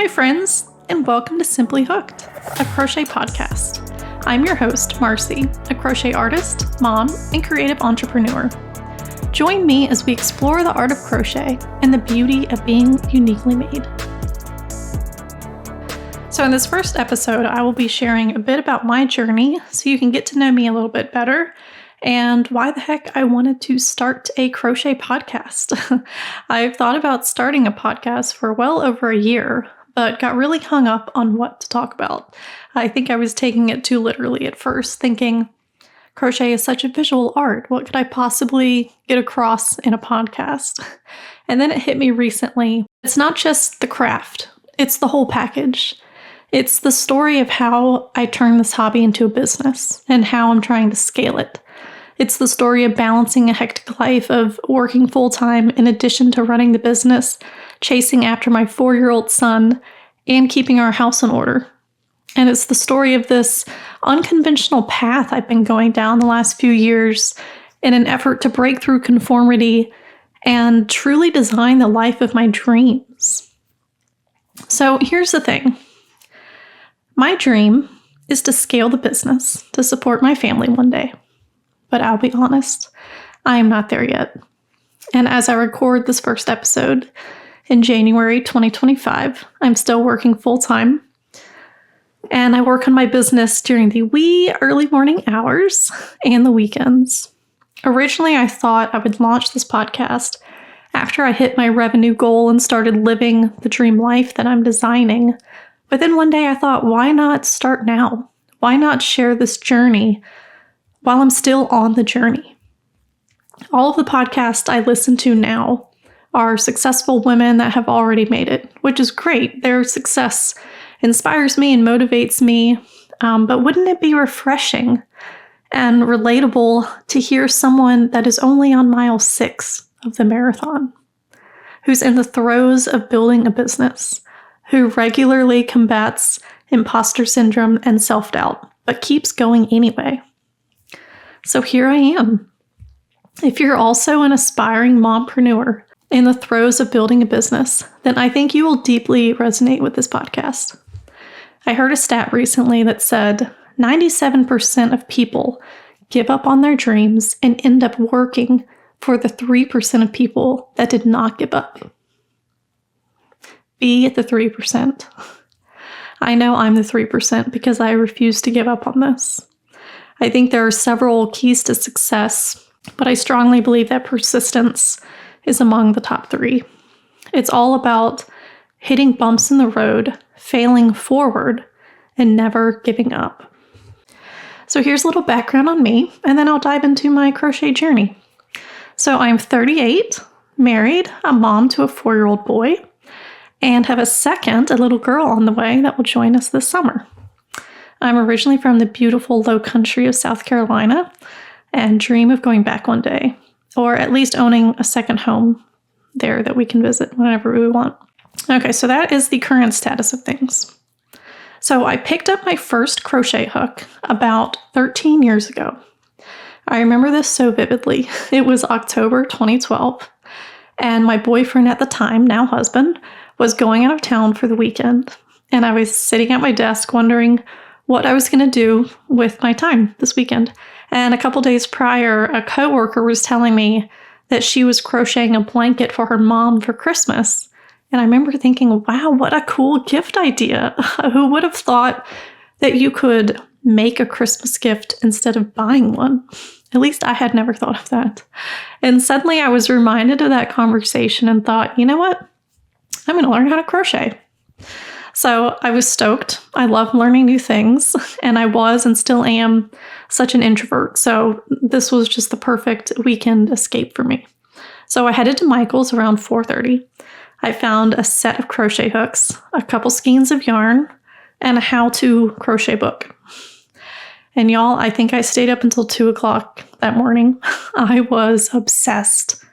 Hi friends, and welcome to Simply Hooked, a crochet podcast. I'm your host, Marcy, a crochet artist, mom, and creative entrepreneur. Join me as we explore the art of crochet and the beauty of being uniquely made. So in this first episode, I will be sharing a bit about my journey so you can get to know me a little bit better and why the heck I wanted to start a crochet podcast. I've thought about starting a podcast for well over a year, but got really hung up on what to talk about. I think I was taking it too literally at first, thinking crochet is such a visual art. What could I possibly get across in a podcast? And then it hit me recently. It's not just the craft, it's the whole package. It's the story of how I turned this hobby into a business and how I'm trying to scale it. It's the story of balancing a hectic life of working full-time in addition to running the business, chasing after my 4-year-old son, and keeping our house in order. And it's the story of this unconventional path I've been going down the last few years in an effort to break through conformity and truly design the life of my dreams. So here's the thing. My dream is to scale the business to support my family one day. But I'll be honest, I am not there yet. And as I record this first episode in January 2025, I'm still working full-time. And I work on my business during the wee early morning hours and the weekends. Originally, I thought I would launch this podcast after I hit my revenue goal and started living the dream life that I'm designing. But then one day I thought, why not start now? Why not share this journey while I'm still on the journey? All of the podcasts I listen to now are successful women that have already made it, which is great. Their success inspires me and motivates me. But wouldn't it be refreshing and relatable to hear someone that is only on mile 6 of the marathon, who's in the throes of building a business, who regularly combats imposter syndrome and self-doubt, but keeps going anyway? So here I am. If you're also an aspiring mompreneur in the throes of building a business, then I think you will deeply resonate with this podcast. I heard a stat recently that said 97% of people give up on their dreams and end up working for the 3% of people that did not give up. Be the 3%. I know I'm the 3% because I refuse to give up on this. I think there are several keys to success, but I strongly believe that persistence is among the top 3. It's all about hitting bumps in the road, failing forward, and never giving up. So here's a little background on me, and then I'll dive into my crochet journey. So I'm 38, married, a mom to a 4-year-old boy, and have a little girl on the way that will join us this summer. I'm originally from the beautiful low country of South Carolina and dream of going back one day, or at least owning a second home there that we can visit whenever we want. Okay, so that is the current status of things. So I picked up my first crochet hook about 13 years ago. I remember this so vividly. It was October 2012, and my boyfriend at the time, now husband, was going out of town for the weekend, and I was sitting at my desk wondering what I was going to do with my time this weekend. And a couple days prior, a coworker was telling me that she was crocheting a blanket for her mom for Christmas. And I remember thinking, wow, what a cool gift idea. Who would have thought that you could make a Christmas gift instead of buying one? At least I had never thought of that. And suddenly I was reminded of that conversation and thought, you know what? I'm going to learn how to crochet. So I was stoked. I love learning new things, and I was and still am such an introvert. So this was just the perfect weekend escape for me. So I headed to Michael's around 4:30. I found a set of crochet hooks, a couple skeins of yarn, and a how-to crochet book. And y'all, I think I stayed up until 2 o'clock that morning. I was obsessed.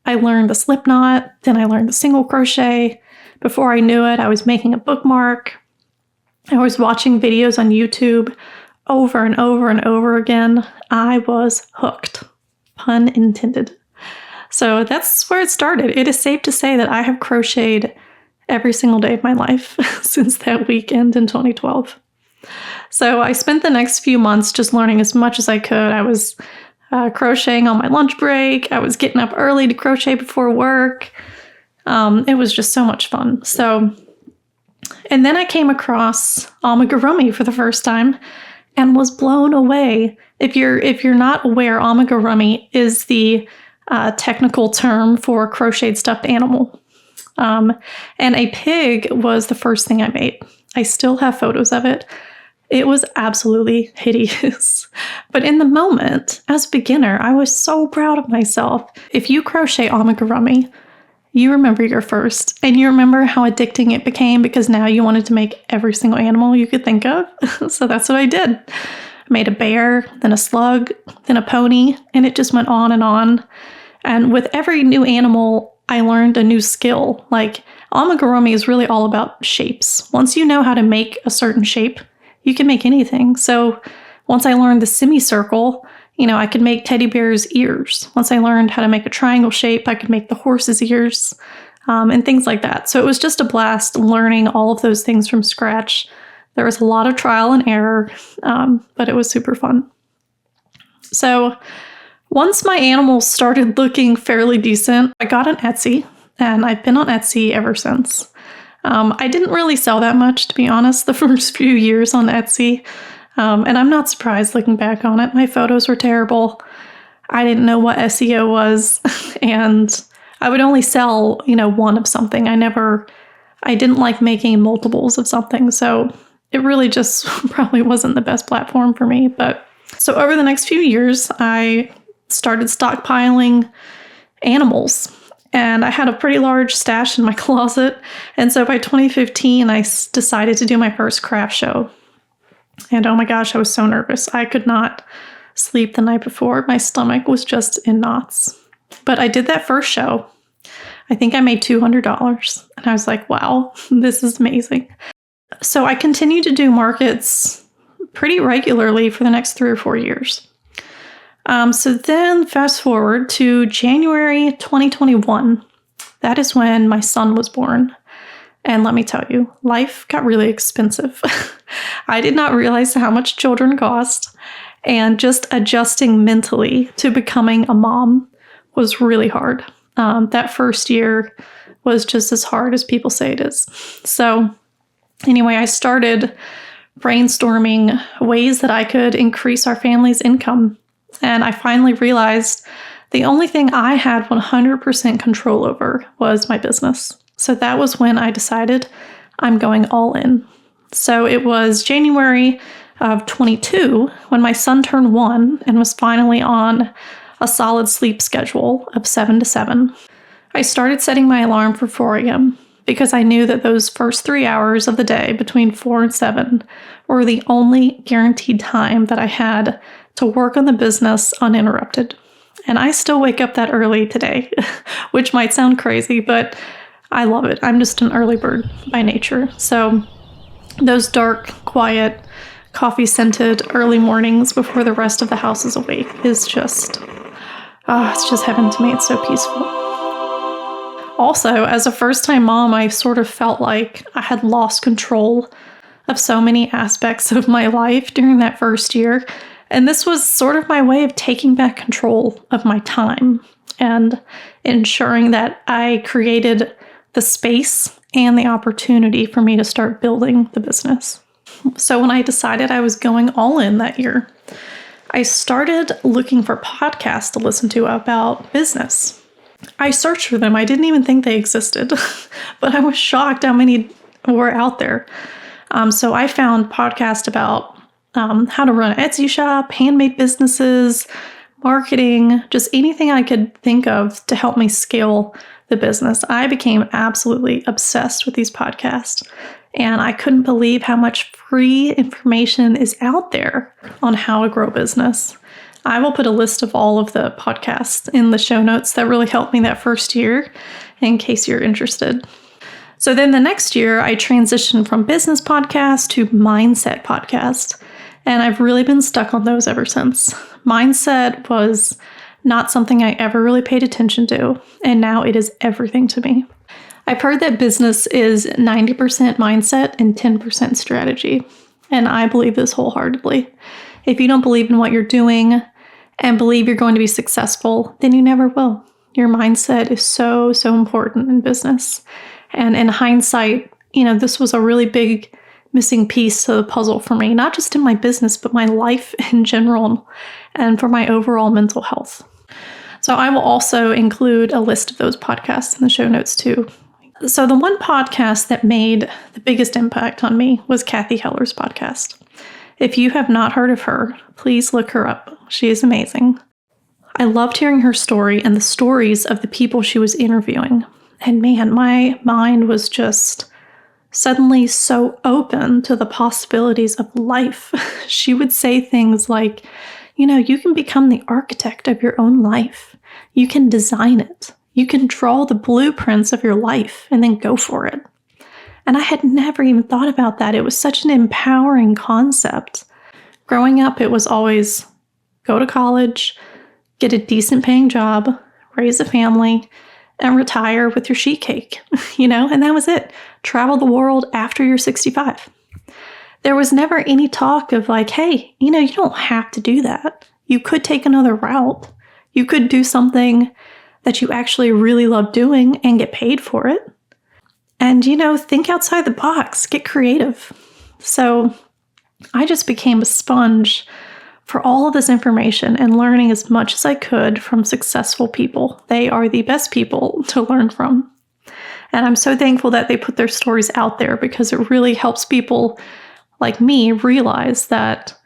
I learned the slip knot, then I learned the single crochet. Before I knew it, I was making a bookmark. I was watching videos on YouTube over and over and over again. I was hooked, pun intended. So that's where it started. It is safe to say that I have crocheted every single day of my life since that weekend in 2012. So I spent the next few months just learning as much as I could. I was crocheting on my lunch break. I was getting up early to crochet before work. It was just so much fun. And then I came across amigurumi for the first time and was blown away. If you're not aware, amigurumi is the technical term for crocheted stuffed animal. And a pig was the first thing I made. I still have photos of it. It was absolutely hideous. But in the moment, as a beginner, I was so proud of myself. If you crochet amigurumi, you remember your first, and you remember how addicting it became because now you wanted to make every single animal you could think of. So that's what I did. I made a bear, then a slug, then a pony, and it just went on and on. And with every new animal, I learned a new skill. Like amigurumi is really all about shapes. Once you know how to make a certain shape, you can make anything. So once I learned the semicircle, I could make teddy bear's ears. Once I learned how to make a triangle shape, I could make the horse's ears, and things like that. So it was just a blast learning all of those things from scratch. There was a lot of trial and error, but it was super fun. So once my animals started looking fairly decent, I got on Etsy, and I've been on Etsy ever since. I didn't really sell that much, to be honest, the first few years on Etsy. And I'm not surprised looking back on it. My photos were terrible. I didn't know what SEO was. And I would only sell, one of something. I didn't like making multiples of something. So it really just probably wasn't the best platform for me. But so over the next few years, I started stockpiling animals. And I had a pretty large stash in my closet. And so by 2015, I decided to do my first craft show. And oh my gosh, I was so nervous. I could not sleep the night before. My stomach was just in knots. But I did that first show. I think I made $200. And I was like, wow, this is amazing. So I continued to do markets pretty regularly for the next 3 or 4 years. So then fast forward to January 2021. That is when my son was born. And let me tell you, life got really expensive. I did not realize how much children cost, and just adjusting mentally to becoming a mom was really hard. That first year was just as hard as people say it is. So anyway, I started brainstorming ways that I could increase our family's income. And I finally realized the only thing I had 100% control over was my business. So that was when I decided I'm going all in. So it was January of 22 when my son turned 1 and was finally on a solid sleep schedule of 7 to 7. I started setting my alarm for 4 a.m. because I knew that those first 3 hours of the day between 4 and 7 were the only guaranteed time that I had to work on the business uninterrupted. And I still wake up that early today, which might sound crazy, but I love it. I'm just an early bird by nature. So those dark, quiet, coffee-scented early mornings before the rest of the house is awake is just, it's just heaven to me. It's so peaceful. Also, as a first-time mom, I sort of felt like I had lost control of so many aspects of my life during that first year. And this was sort of my way of taking back control of my time and ensuring that I created the space and the opportunity for me to start building the business. So when I decided I was going all in that year, I started looking for podcasts to listen to about business. I searched for them. I didn't even think they existed, but I was shocked how many were out there. So I found podcasts about how to run an Etsy shop, handmade businesses, marketing, just anything I could think of to help me scale the business. I became absolutely obsessed with these podcasts, and I couldn't believe how much free information is out there on how to grow business. I will put a list of all of the podcasts in the show notes that really helped me that first year, in case you're interested. So then the next year, I transitioned from business podcast to mindset podcast, and I've really been stuck on those ever since. Mindset was not something I ever really paid attention to, and now it is everything to me. I've heard that business is 90% mindset and 10% strategy. And I believe this wholeheartedly. If you don't believe in what you're doing and believe you're going to be successful, then you never will. Your mindset is so, so important in business. And in hindsight, this was a really big missing piece to the puzzle for me, not just in my business, but my life in general and for my overall mental health. So I will also include a list of those podcasts in the show notes too. So the one podcast that made the biggest impact on me was Kathy Heller's podcast. If you have not heard of her, please look her up. She is amazing. I loved hearing her story and the stories of the people she was interviewing. And man, my mind was just suddenly so open to the possibilities of life. She would say things like, you can become the architect of your own life. You can design it. You can draw the blueprints of your life and then go for it. And I had never even thought about that. It was such an empowering concept. Growing up, it was always go to college, get a decent paying job, raise a family, and retire with your sheet cake, and that was it. Travel the world after you're 65. There was never any talk of like, hey, you don't have to do that. You could take another route. You could do something that you actually really love doing and get paid for it. And, think outside the box, get creative. So I just became a sponge for all of this information and learning as much as I could from successful people. They are the best people to learn from. And I'm so thankful that they put their stories out there because it really helps people like me realize that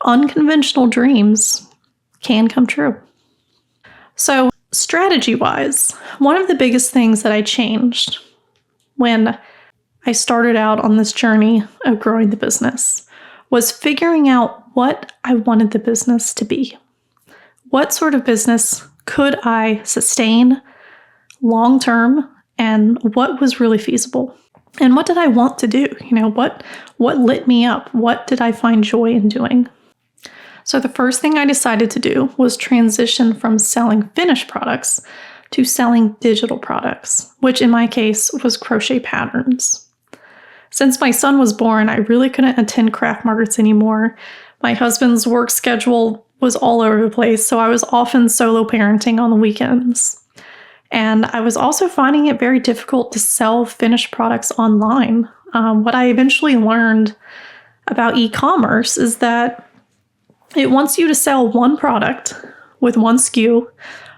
unconventional dreams can come true. So strategy-wise, one of the biggest things that I changed when I started out on this journey of growing the business was figuring out what I wanted the business to be. What sort of business could I sustain long-term and what was really feasible? And what did I want to do? What lit me up? What did I find joy in doing? So the first thing I decided to do was transition from selling finished products to selling digital products, which in my case was crochet patterns. Since my son was born, I really couldn't attend craft markets anymore. My husband's work schedule was all over the place, so I was often solo parenting on the weekends. And I was also finding it very difficult to sell finished products online. What I eventually learned about e-commerce is that it wants you to sell one product with one SKU,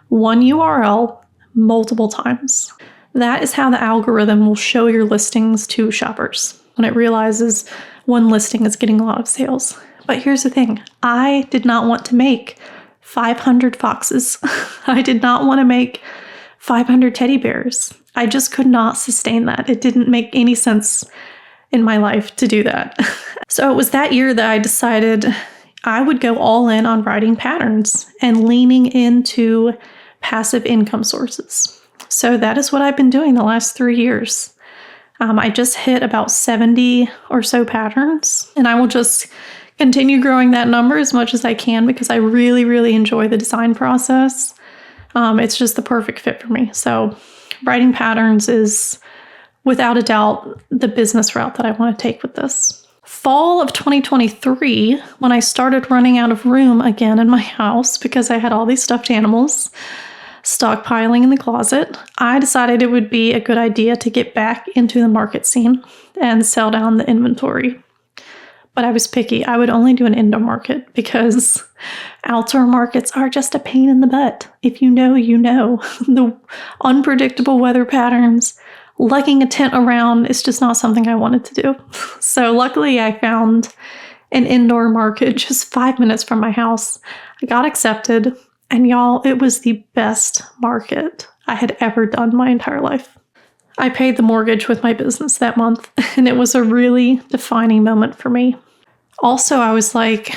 one URL, multiple times. That is how the algorithm will show your listings to shoppers when it realizes one listing is getting a lot of sales. But here's the thing. I did not want to make 500 foxes. I did not want to make 500 teddy bears. I just could not sustain that. It didn't make any sense in my life to do that. So it was that year that I decided I would go all in on writing patterns and leaning into passive income sources. So that is what I've been doing the last 3 years. I just hit about 70 or so patterns, and I will just continue growing that number as much as I can because I really, really enjoy the design process. It's just the perfect fit for me. So writing patterns is without a doubt the business route that I want to take with this. Fall of 2023, when I started running out of room again in my house because I had all these stuffed animals stockpiling in the closet, I decided it would be a good idea to get back into the market scene and sell down the inventory. But I was picky. I would only do an indoor market because outdoor markets are just a pain in the butt. If you know, you know. The unpredictable weather patterns, lugging a tent around is just not something I wanted to do. So luckily I found an indoor market just 5 minutes from my house. I got accepted, and y'all, it was the best market I had ever done my entire life. I paid the mortgage with my business that month, and it was a really defining moment for me. Also, I was like,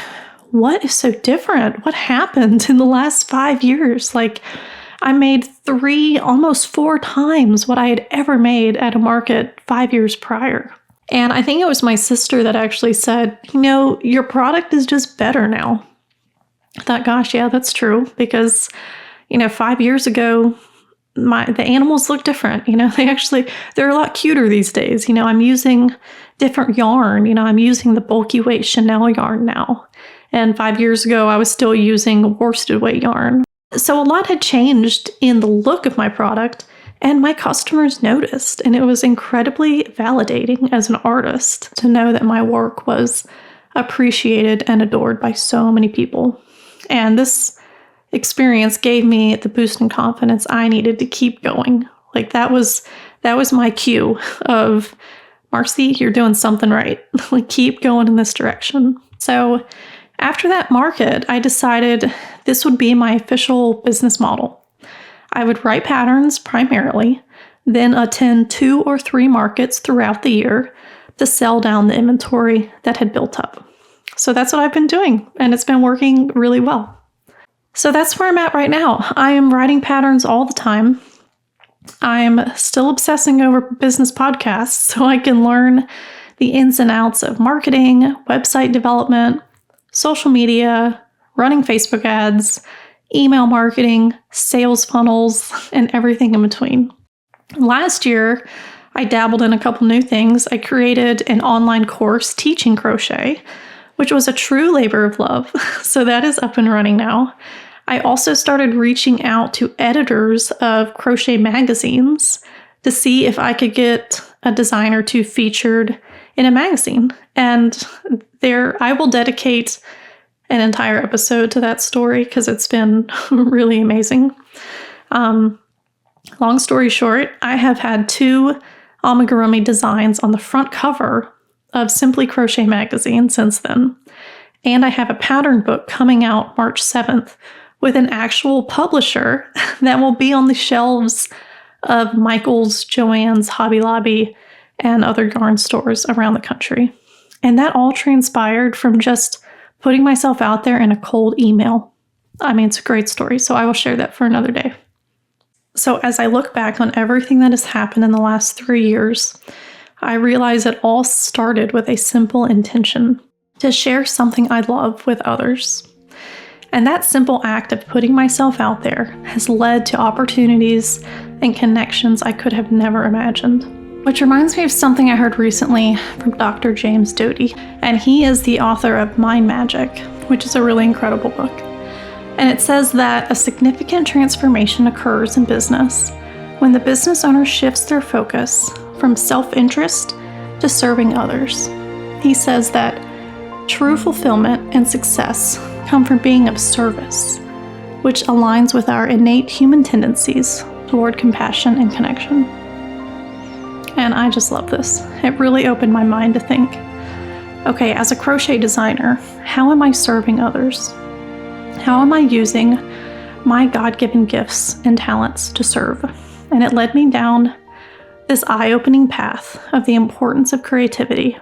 what is so different? What happened in the last 5 years? Like, I made 3, almost 4 times what I had ever made at a market 5 years prior. And I think it was my sister that actually said, your product is just better now. I thought, gosh, yeah, that's true. Because, 5 years ago, the animals look different. They're a lot cuter these days. I'm using different yarn. I'm using the bulky weight Chanel yarn now. And 5 years ago, I was still using worsted weight yarn. So a lot had changed in the look of my product, and my customers noticed. And it was incredibly validating as an artist to know that my work was appreciated and adored by so many people. And this experience gave me the boost in confidence I needed to keep going. Like that was my cue of, Marcy, you're doing something right. Like keep going in this direction. So after that market, I decided this would be my official business model. I would write patterns primarily, then attend 2 or 3 markets throughout the year to sell down the inventory that had built up. So that's what I've been doing, and it's been working really well. So that's where I'm at right now. I am writing patterns all the time. I'm still obsessing over business podcasts so I can learn the ins and outs of marketing, website development, social media, running Facebook ads, email marketing, sales funnels, and everything in between. Last year, I dabbled in a couple new things. I created an online course teaching crochet, which was a true labor of love. So that is up and running now. I also started reaching out to editors of crochet magazines to see if I could get a design or two featured in a magazine. And I will dedicate an entire episode to that story because it's been really amazing. Long story short, I have had 2 amigurumi designs on the front cover of Simply Crochet magazine since then. And I have a pattern book coming out March 7th with an actual publisher that will be on the shelves of Michael's, Joann's, Hobby Lobby, and other yarn stores around the country. And that all transpired from just putting myself out there in a cold email. I mean, it's a great story, so I will share that for another day. So as I look back on everything that has happened in the last 3 years, I realize it all started with a simple intention to share something I love with others. And that simple act of putting myself out there has led to opportunities and connections I could have never imagined. Which reminds me of something I heard recently from Dr. James Doty, and he is the author of Mind Magic, which is a really incredible book. And it says that a significant transformation occurs in business when the business owner shifts their focus from self-interest to serving others. He says that true fulfillment and success come from being of service, which aligns with our innate human tendencies toward compassion and connection. And I just love this. It really opened my mind to think, okay, as a crochet designer, how am I serving others? How am I using my God-given gifts and talents to serve? And it led me down this eye-opening path of the importance of creativity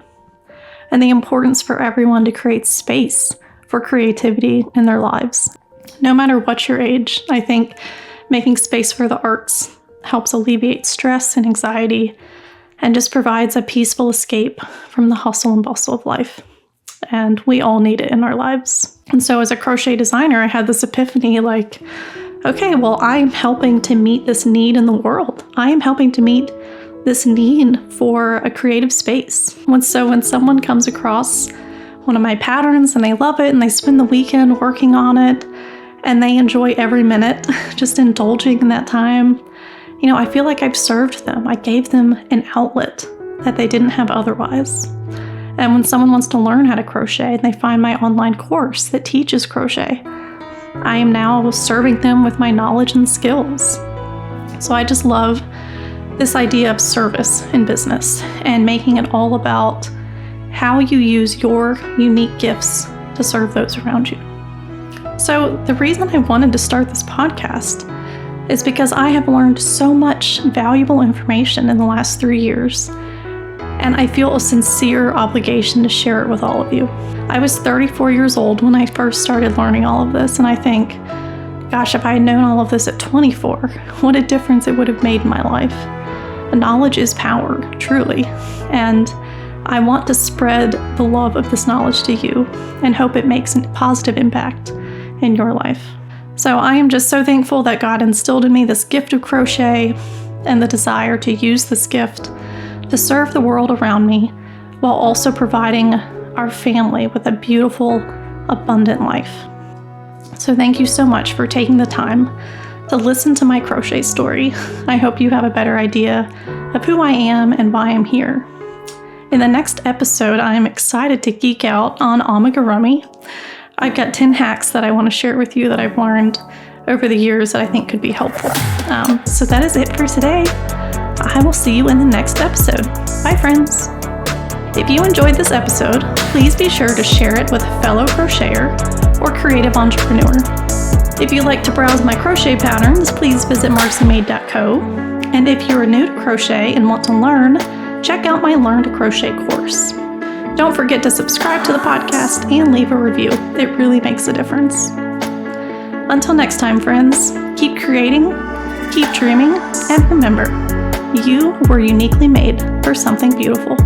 and the importance for everyone to create space for creativity in their lives. No matter what your age, I think making space for the arts helps alleviate stress and anxiety and just provides a peaceful escape from the hustle and bustle of life. And we all need it in our lives. And so as a crochet designer, I had this epiphany like, okay, well, I'm helping to meet this need in the world. I am helping to meet this need for a creative space. So when someone comes across one of my patterns and they love it and they spend the weekend working on it and they enjoy every minute just indulging in that time, I feel like I've served them. I gave them an outlet that they didn't have otherwise. And when someone wants to learn how to crochet and they find my online course that teaches crochet, I am now serving them with my knowledge and skills. So I just love this idea of service in business and making it all about how you use your unique gifts to serve those around you. So the reason I wanted to start this podcast is because I have learned so much valuable information in the last 3 years, and I feel a sincere obligation to share it with all of you. I was 34 years old when I first started learning all of this, and I think, gosh, if I had known all of this at 24, what a difference it would have made in my life. Knowledge is power, truly, and I want to spread the love of this knowledge to you and hope it makes a positive impact in your life. So I am just so thankful that God instilled in me this gift of crochet and the desire to use this gift to serve the world around me while also providing our family with a beautiful, abundant life. So thank you so much for taking the time to listen to my crochet story. I hope you have a better idea of who I am and why I'm here. In the next episode, I am excited to geek out on amigurumi. I've got 10 hacks that I want to share with you that I've learned over the years that I think could be helpful. So that is it for today. I will see you in the next episode. Bye, friends. If you enjoyed this episode, please be sure to share it with a fellow crocheter or creative entrepreneur. If you'd like to browse my crochet patterns, please visit marcymade.co. And if you're new to crochet and want to learn, check out my Learn to Crochet course. Don't forget to subscribe to the podcast and leave a review. It really makes a difference. Until next time, friends, keep creating, keep dreaming, and remember, you were uniquely made for something beautiful.